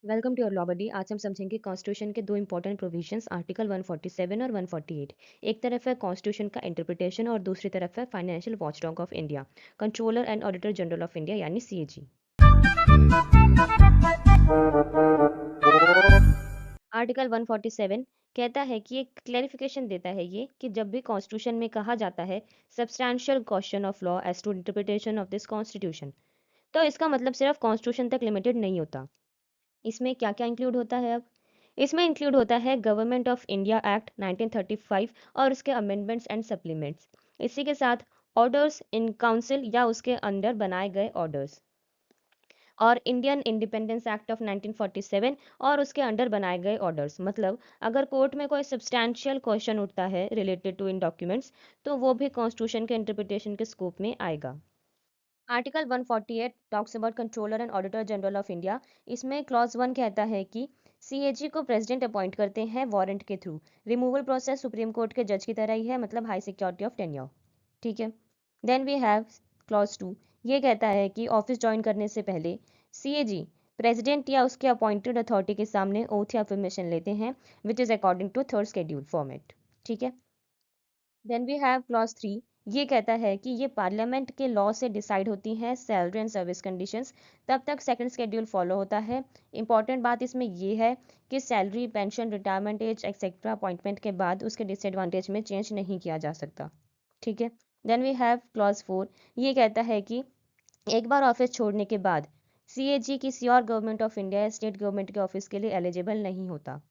Welcome to your law बडी। आज हम समझेंगे कॉन्स्टिट्यूशन के दो इंपॉर्टेंट प्रोविजंस आर्टिकल 147 और 148। एक तरफ है कॉन्स्टिट्यूशन का इंटरप्रिटेशन और दूसरी तरफ है financial watchdog of India, controller and auditor general of India यानी सीएजी। आर्टिकल 147 कहता है कि एक क्लैरिफिकेशन देता है ये कि जब भी कॉन्स्टिट्यूशन में कहा जाता है substantial question of law as to interpretation of this constitution, तो इसका मतलब सिर्फ कॉन्स्टिट्यूशन तक लिमिटेड नहीं होता। इसमें क्या क्या इंक्लूड होता है? अब इसमें इंक्लूड होता है गवर्नमेंट ऑफ इंडिया एक्ट 1935 और उसके अमेंडमेंट्स एंड सप्लीमेंट्स। इसी के साथ ऑर्डर्स इन काउंसिल या उसके अंडर बनाए गए ऑर्डर्स, और इंडियन इंडिपेंडेंस एक्ट ऑफ 1947 और उसके अंडर बनाए गए ऑर्डर्स। मतलब अगर कोर्ट में कोई सब्सटैंशियल क्वेश्चन उठता है रिलेटेड टू इन डॉक्यूमेंट्स, तो वो भी कॉन्स्टिट्यूशन के इंटरप्रिटेशन के स्कोप में आएगा। Article 148 talks about controller and auditor general of India. इसमें क्लॉज 1 कहता है कि सीएजी को प्रेसिडेंट अपॉइंट करते हैं वारंट के through. Removal process supreme court के जज की तरह ही है, मतलब हाई सिक्योरिटी ऑफ टेन्योर। ठीक है। Then we have clause 2। ये कहता है कि ऑफिस ज्वाइन करने से पहले सीएजी प्रेसिडेंट या उसके अपॉइंटेड अथॉरिटी के सामने ओथ या अफर्मेशन लेते हैं, which is according to third schedule format. ठीक है। Then we have clause 3। ये कहता है कि ये पार्लियामेंट के लॉ से डिसाइड होती हैं सैलरी एंड सर्विस कंडीशंस, तब तक सेकंड शेड्यूल फॉलो होता है। इंपॉर्टेंट बात इसमें ये है कि salary, pension, retirement age etcetera appointment के बाद उसके डिसएडवांटेज में चेंज नहीं किया जा सकता। ठीक है। Then we have clause 4। ये कहता है कि एक बार ऑफिस छोड़ने के बाद सीएजी किसी और गवर्नमेंट ऑफ इंडिया या स्टेट गवर्नमेंट के ऑफिस के लिए एलिजिबल नहीं होता।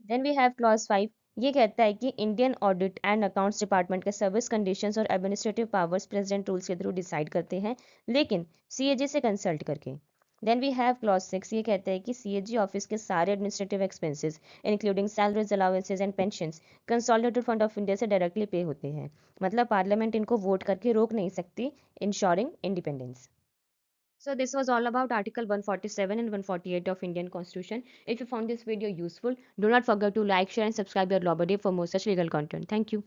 Then we have clause 5। ये कहता है कि Indian audit and accounts department के सर्विस कंडीशंस और एडमिनिस्ट्रेटिव पावर्स प्रेसिडेंट रूल्स के थ्रू डिसाइड करते हैं, लेकिन सीएजी से कंसल्ट करके। Then we have clause 6। ये कहता है कि सीएजी ऑफिस के सारे administrative expenses including salaries, allowances and pensions consolidated fund of India से डायरेक्टली पे होते हैं। मतलब पार्लियामेंट इनको वोट करके रोक नहीं सकती, ensuring independence. So this was all about Article 147 and 148 of Indian Constitution. If you found this video useful, do not forget to like, share and subscribe your Law Buddy for more such legal content. Thank you.